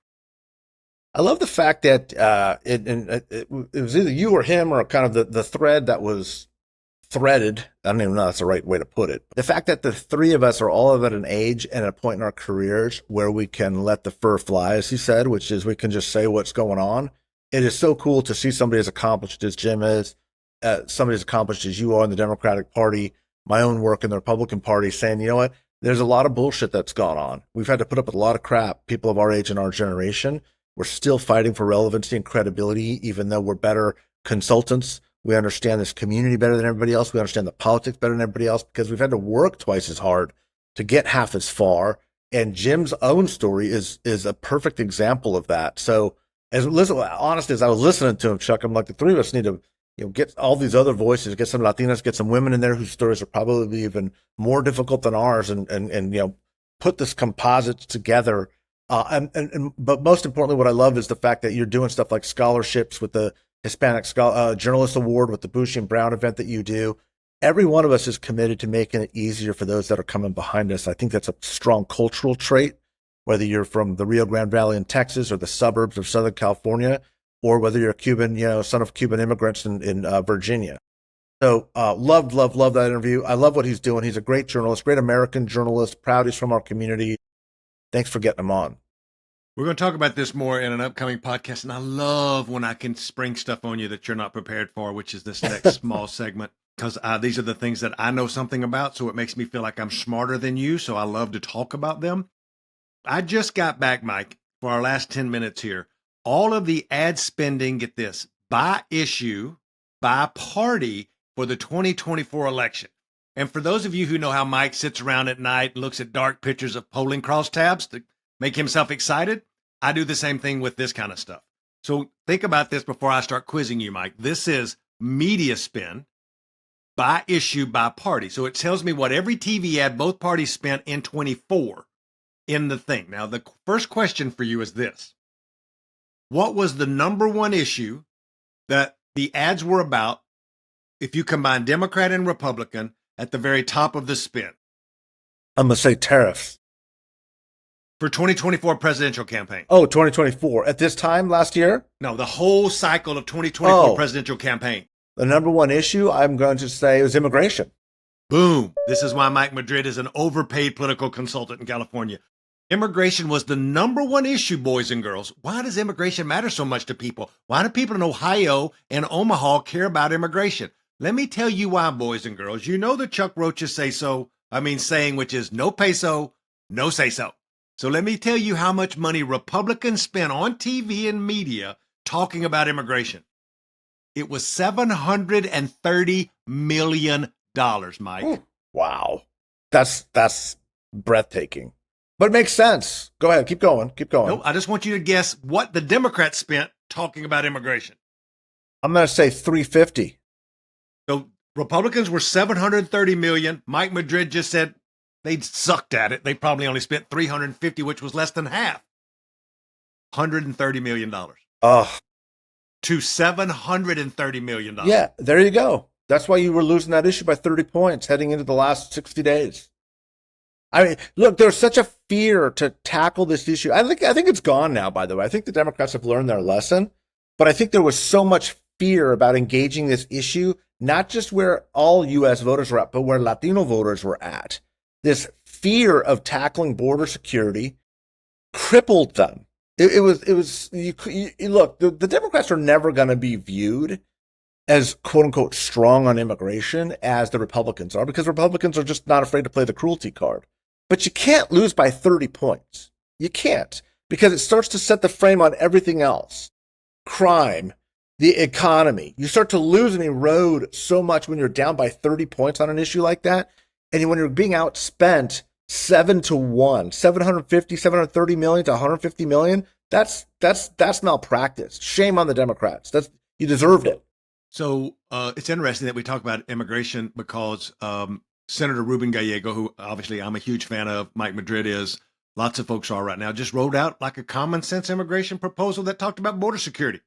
I love the fact that it was either you or him, or kind of the thread that was threaded. I don't even know if that's the right way to put it. The fact that the three of us are all at an age and a point in our careers where we can let the fur fly, as he said, which is we can just say what's going on. It is so cool to see somebody as accomplished as Jim is, somebody as accomplished as you are in the Democratic Party, my own work in the Republican Party, saying, you know what, there's a lot of bullshit that's gone on. We've had to put up with a lot of crap, people of our age and our generation. We're still fighting for relevancy and credibility, even though we're better consultants. We understand this community better than everybody else. We understand the politics better than everybody else, because we've had to work twice as hard to get half as far. And Jim's own story is a perfect example of that. So honestly, as I was listening to him, Chuck, I'm like, the three of us need to, get all these other voices, get some Latinos, get some women in there whose stories are probably even more difficult than ours, and put this composite together. But most importantly, what I love is the fact that you're doing stuff like scholarships with the Hispanic Journalist Award, with the Bush and Brown event that you do. Every one of us is committed to making it easier for those that are coming behind us. I think that's a strong cultural trait, whether you're from the Rio Grande Valley in Texas or the suburbs of Southern California, or whether you're a Cuban, son of Cuban immigrants in Virginia. So love that interview. I love what he's doing. He's a great journalist, great American journalist, proud he's from our community. Thanks for getting him on. We're going to talk about this more in an upcoming podcast, and I love when I can spring stuff on you that you're not prepared for, which is this next small segment, because these are the things that I know something about, so it makes me feel like I'm smarter than you, so I love to talk about them. I just got back, Mike, for our last 10 minutes here. All of the ad spending, get this, by issue, by party for the 2024 election. And for those of you who know how Mike sits around at night and looks at dark pictures of polling crosstabs to make himself excited, I do the same thing with this kind of stuff. So think about this before I start quizzing you, Mike. This is media spend by issue, by party. So it tells me what every TV ad both parties spent in 24 in the thing. Now, the first question for you is this. What was the number one issue that the ads were about if you combine Democrat and Republican at the very top of the spend? I'm going to say tariffs. For 2024 presidential campaign. Oh, 2024. At this time last year? No, the whole cycle of 2024 presidential campaign. The number one issue, I'm going to say, was immigration. Boom. This is why Mike Madrid is an overpaid political consultant in California. Immigration was the number one issue, boys and girls. Why does immigration matter so much to people? Why do people in Ohio and Omaha care about immigration? Let me tell you why, boys and girls. You know the Chuck Rocha's saying, which is no peso, no say so. So let me tell you how much money Republicans spent on TV and media talking about immigration. It was $730 million, Mike. Ooh, wow. That's breathtaking. But it makes sense. Go ahead. Keep going. No, I just want you to guess what the Democrats spent talking about immigration. I'm going to say 350. So Republicans were $730 million. Mike Madrid just said they sucked at it. They probably only spent $350, which was less than half. $130 million. To $730 million. Yeah, there you go. That's why you were losing that issue by 30 points heading into the last 60 days. I mean, look, there's such a fear to tackle this issue. I think it's gone now, by the way. I think the Democrats have learned their lesson, but I think there was so much fear about engaging this issue, not just where all U.S. voters were at, but where Latino voters were at. This fear of tackling border security crippled them. Look, the Democrats are never going to be viewed as quote unquote strong on immigration as the Republicans are, because Republicans are just not afraid to play the cruelty card. But you can't lose by 30 points. You can't, because it starts to set the frame on everything else. Crime, the economy. You start to lose and erode so much when you're down by 30 points on an issue like that. And when you're being outspent 7-1, 730 million to 150 million, that's malpractice. Shame on the Democrats. You deserved it. So it's interesting that we talk about immigration because Senator Ruben Gallego, who obviously I'm a huge fan of, Mike Madrid is, lots of folks are right now, just rolled out like a common sense immigration proposal that talked about border security.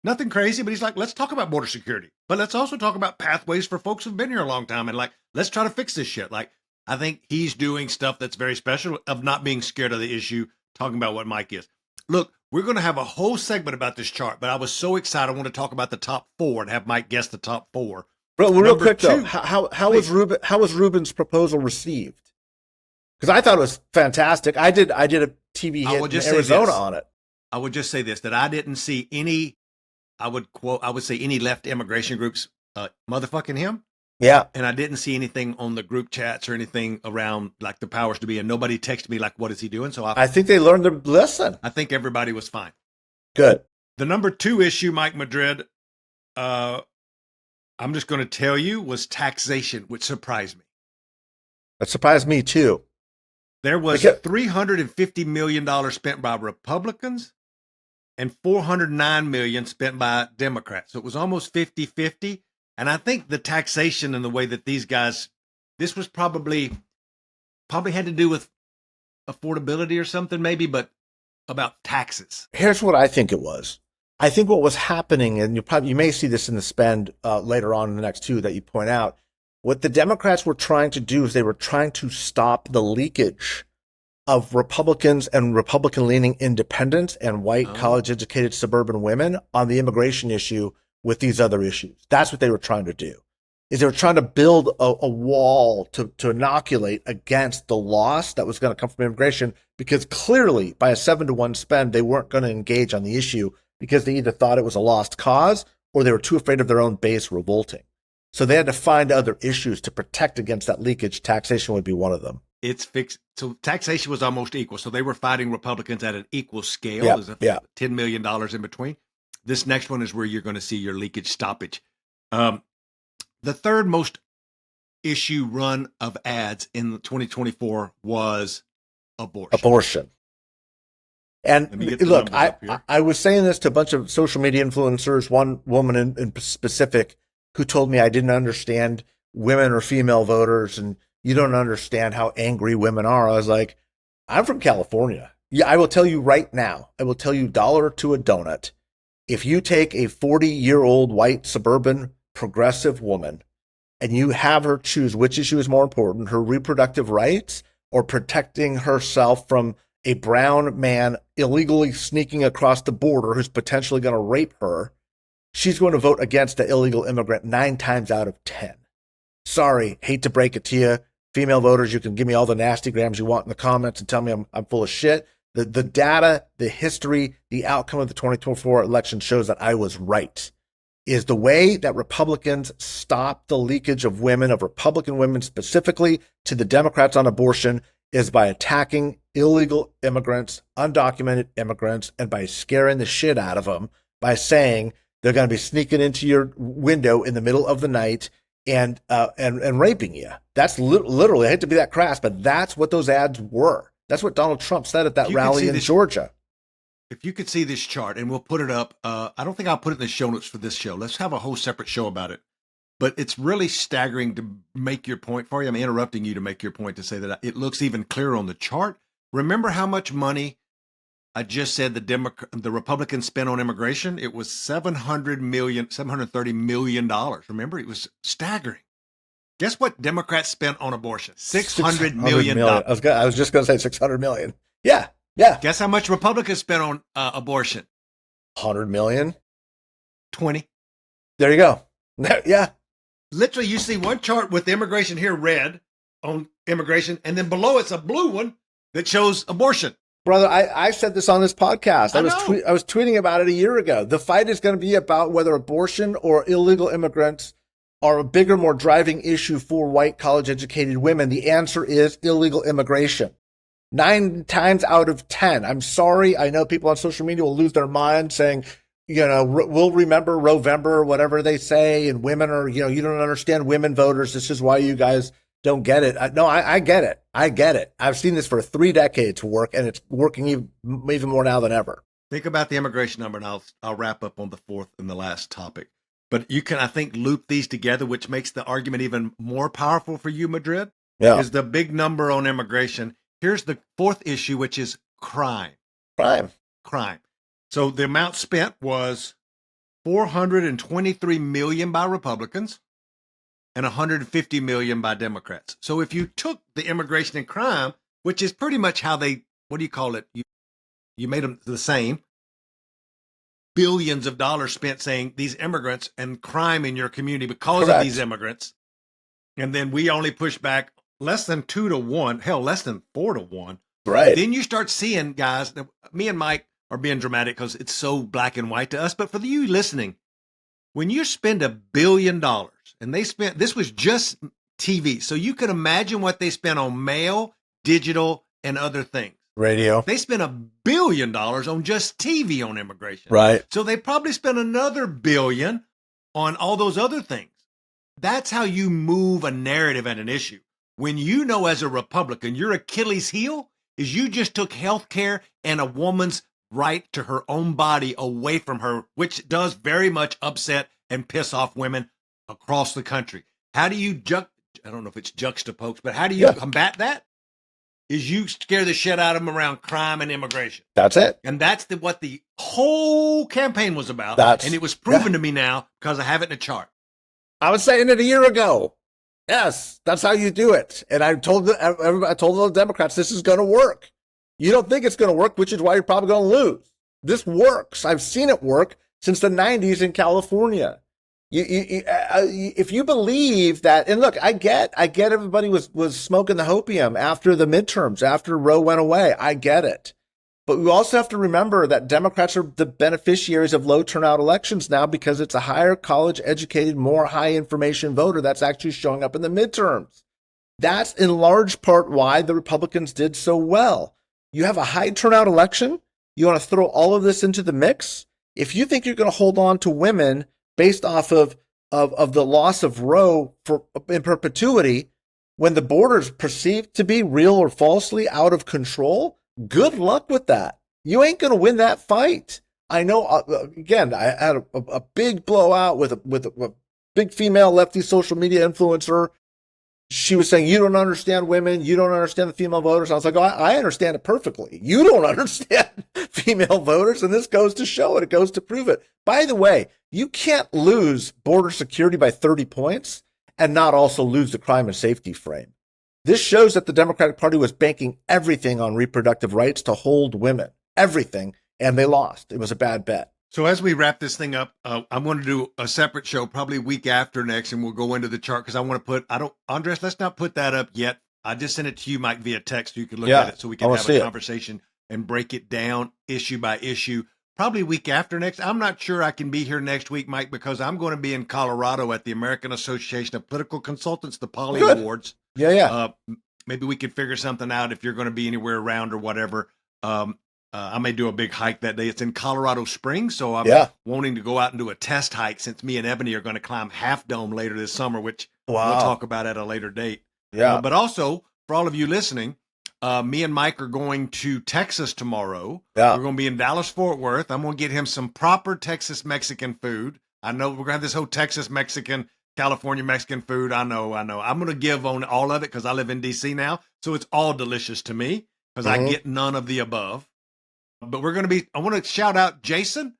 Nothing crazy, but he's like, let's talk about border security, but let's also talk about pathways for folks who've been here a long time. And like, let's try to fix this shit. Like, I think he's doing stuff that's very special of not being scared of the issue, talking about what Mike is. Look, we're going to have a whole segment about this chart, but I was so excited. I want to talk about the top four and have Mike guess the top four. Bro, real quick though, how was Ruben's proposal received? Because I thought it was fantastic. I did a TV hit in Arizona on it. I would just say this, that I didn't see any, I would say any left immigration groups motherfucking him. Yeah. And I didn't see anything on the group chats or anything around like the powers to be, and nobody texted me like, what is he doing? So I think they learned their lesson. I think everybody was fine. Good. The number two issue, Mike Madrid, I'm just going to tell you, was taxation, which surprised me. That surprised me too. There was $350 million spent by Republicans and $409 million spent by Democrats. So it was almost 50-50. And I think the taxation and the way that these guys, this was probably had to do with affordability or something maybe, but about taxes. Here's what I think it was. I think what was happening, and you may see this in the spend later on in the next two that you point out, what the Democrats were trying to do is they were trying to stop the leakage of Republicans and Republican-leaning independents and white college-educated suburban women on the immigration issue with these other issues. That's what they were trying to do, is they were trying to build a wall to inoculate against the loss that was going to come from immigration, because clearly by a 7-1 spend, they weren't going to engage on the issue because they either thought it was a lost cause or they were too afraid of their own base revolting. So they had to find other issues to protect against that leakage. Taxation would be one of them. It's fixed. So taxation was almost equal. So they were fighting Republicans at an equal scale. Yep, There's $10 million in between. This next one is where you're going to see your leakage stoppage. The third most issue run of ads in 2024 was abortion. And look, I was saying this to a bunch of social media influencers, one woman in specific who told me I didn't understand women or female voters and you don't understand how angry women are. I was like, I'm from California. Yeah, I will tell you right now, I will tell you $1 to a donut. If you take a 40-year-old white suburban progressive woman and you have her choose which issue is more important, her reproductive rights or protecting herself from a brown man illegally sneaking across the border who's potentially going to rape her, she's going to vote against the illegal immigrant 9 times out of 10. Sorry, hate to break it to you. Female voters, you can give me all the nasty grams you want in the comments and tell me I'm full of shit. The data, the history, the outcome of the 2024 election shows that I was right. Is the way that Republicans stop the leakage of women, of Republican women specifically, to the Democrats on abortion is by attacking illegal immigrants, undocumented immigrants, and by scaring the shit out of them by saying they're going to be sneaking into your window in the middle of the night and raping you. That's literally, I hate to be that crass, but that's what those ads were. That's what Donald Trump said at that rally in Georgia. If you could see this chart, and we'll put it up, I don't think I'll put it in the show notes for this show. Let's have a whole separate show about it. But it's really staggering to make your point for you. I'm interrupting you to make your point to say that it looks even clearer on the chart. Remember how much money I just said the Republicans spent on immigration? It was $730 million. Remember, it was staggering. Guess what Democrats spent on abortion? $600 million. I was just going to say $600 million. Yeah. Guess how much Republicans spent on abortion? 100 million. 20. There you go. Yeah. Literally, you see one chart with immigration here red on immigration, and then below it's a blue one that shows abortion. Brother, I said this on this podcast. I was tweeting about it a year ago. The fight is going to be about whether abortion or illegal immigrants are a bigger, more driving issue for white college-educated women. The answer is illegal immigration. 9 times out of 10. I'm sorry. I know people on social media will lose their mind saying, we'll remember Rovember, whatever they say, and women are, you don't understand women voters. This is why you guys don't get it. No, I get it. I get it. I've seen this for 3 decades work, and it's working even more now than ever. Think about the immigration number, and I'll wrap up on the fourth and the last topic. But you can, I think, loop these together, which makes the argument even more powerful for you, Madrid. Yeah. Is the big number on immigration. Here's the fourth issue, which is crime. Crime. So the amount spent was $423 million by Republicans and $150 million by Democrats. So if you took the immigration and crime, which is pretty much how they, what do you call it? You made them the same. Billions of dollars spent saying these immigrants and crime in your community because Correct. of these immigrants. And then we only push back less than 2 to 1, hell, less than 4 to 1. Right. Then you start seeing, guys, me and Mike are being dramatic because it's so black and white to us. But for you listening, when you spend $1 billion, and this was just TV. So you can imagine what they spent on mail, digital, and other things. Radio. They spent $1 billion on just TV on immigration. Right. So they probably spent another $1 billion on all those other things. That's how you move a narrative and an issue. When you know as a Republican, your Achilles heel is you just took health care and a woman's right to her own body away from her, which does very much upset and piss off women across the country. How do you I don't know if it's juxtapose, but how do you combat that? Is you scare the shit out of them around crime and immigration. That's it. And that's what the whole campaign was about. And it was proven to me now because I have it in a chart. I was saying it a year ago. Yes, that's how you do it. And I told the Democrats, this is going to work. You don't think it's going to work, which is why you're probably going to lose. This works. I've seen it work since the 90s in California. If you believe that, and look, I get everybody was smoking the hopium after the midterms, after Roe went away. I get it. But we also have to remember that Democrats are the beneficiaries of low turnout elections now because it's a higher college educated, more high information voter that's actually showing up in the midterms. That's in large part why the Republicans did so well. You have a high turnout election. You want to throw all of this into the mix. If you think you're going to hold on to women based off of the loss of Roe in perpetuity, when the border is perceived to be real or falsely out of control, good luck with that. You ain't going to win that fight. I know, again, I had a big blowout with a big female lefty social media influencer. She was saying, you don't understand women. You don't understand the female voters. I was like, oh, I understand it perfectly. You don't understand female voters. And this goes to show it. It goes to prove it. By the way, you can't lose border security by 30 points and not also lose the crime and safety frame. This shows that the Democratic Party was banking everything on reproductive rights to hold women, everything, and they lost. It was a bad bet. So as we wrap this thing up, I'm going to do a separate show, probably week after next, and we'll go into the chart because I want to Andres, let's not put that up yet. I just sent it to you, Mike, via text so you can look at it so we can have a conversation and break it down issue by issue. Probably week after next. I'm not sure I can be here next week, Mike, because I'm going to be in Colorado at the American Association of Political Consultants, the Poly Awards. Maybe we could figure something out if you're going to be anywhere around or whatever. I may do a big hike that day. It's in Colorado Springs, so I'm wanting to go out and do a test hike since me and Ebony are going to climb Half Dome later this summer, which we'll talk about at a later date. But also, for all of you listening, me and Mike are going to Texas tomorrow. We're going to be in Dallas-Fort Worth. I'm going to get him some proper Texas Mexican food. I know we're going to have this whole Texas Mexican, California Mexican food. I know. I'm going to give on all of it because I live in D.C. now, so it's all delicious to me because I get none of the above. But I want to shout out Jason.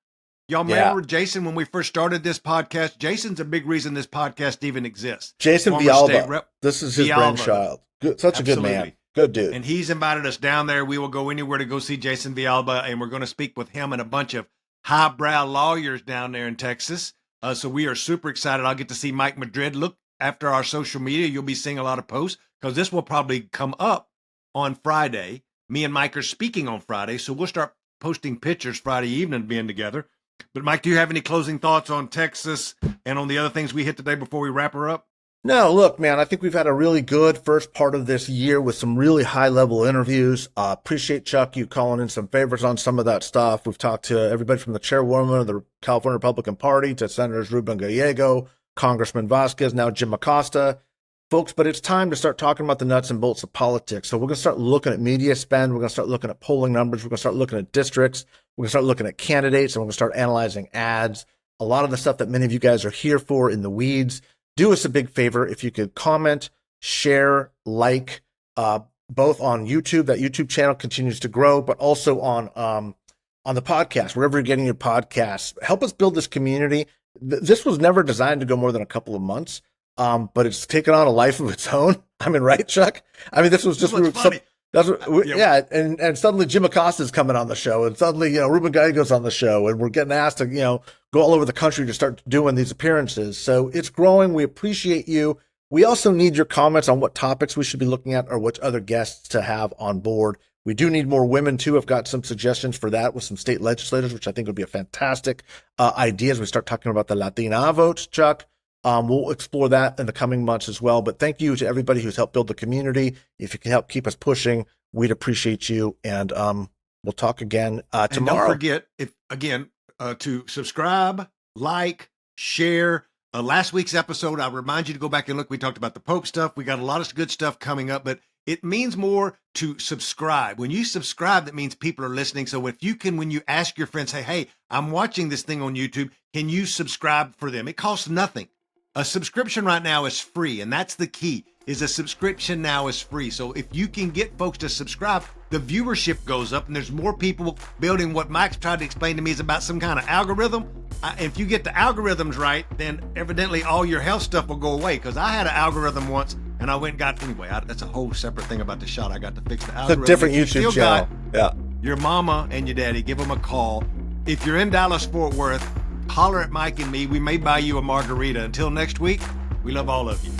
Y'all remember Jason when we first started this podcast? Jason's a big reason this podcast even exists. Jason Villalba. This is his brainchild. Such a good man. Good dude. And he's invited us down there. We will go anywhere to go see Jason Villalba, and we're going to speak with him and a bunch of highbrow lawyers down there in Texas. So we are super excited. I'll get to see Mike Madrid. Look after our social media. You'll be seeing a lot of posts because this will probably come up on Friday. Me and Mike are speaking on Friday, so we'll start posting pictures Friday evening being together. But Mike, do you have any closing thoughts on Texas and on the other things we hit today before we wrap her up? No, look, man, I think we've had a really good first part of this year with some really high-level interviews. Appreciate, Chuck, you calling in some favors on some of that stuff. We've talked to everybody from the chairwoman of the California Republican Party to Senators Ruben Gallego, Congressman Vasquez, now Jim Acosta. Folks, but it's time to start talking about the nuts and bolts of politics. So we're going to start looking at media spend. We're going to start looking at polling numbers. We're going to start looking at districts. We're going to start looking at candidates, and we're going to start analyzing ads. A lot of the stuff that many of you guys are here for in the weeds. Do us a big favor if you could comment, share, like, both on YouTube. That YouTube channel continues to grow, but also on the podcast, wherever you're getting your podcasts. Help us build this community. This was never designed to go more than a couple of months. But it's taken on a life of its own. I mean, right, Chuck? I mean, this was just funny. And suddenly Jim Acosta is coming on the show, and suddenly Ruben Gallego's on the show, and we're getting asked to go all over the country to start doing these appearances. So it's growing. We appreciate you. We also need your comments on what topics we should be looking at or which other guests to have on board. We do need more women too. I've got some suggestions for that with some state legislators, which I think would be a fantastic idea as we start talking about the Latino vote, Chuck. We'll explore that in the coming months as well. But thank you to everybody who's helped build the community. If you can help keep us pushing, we'd appreciate you. And we'll talk again tomorrow. And don't forget, to subscribe, like, share. Last week's episode, I remind you to go back and look. We talked about the Pope stuff. We got a lot of good stuff coming up, but it means more to subscribe. When you subscribe, that means people are listening. So if you can, when you ask your friends, hey, I'm watching this thing on YouTube, can you subscribe for them? It costs nothing. A subscription right now is free, and that's the key, is a subscription now is free. So if you can get folks to subscribe, the viewership goes up, and there's more people building what Mike's tried to explain to me is about some kind of algorithm. If you get the algorithms right, then evidently all your health stuff will go away, because I had an algorithm once, and I went and got, anyway, that's a whole separate thing about the shot. I got to fix the algorithm. It's a different YouTube channel. Your mama and your daddy, give them a call. If you're in Dallas-Fort Worth, holler at Mike and me. We may buy you a margarita. Until next week, we love all of you.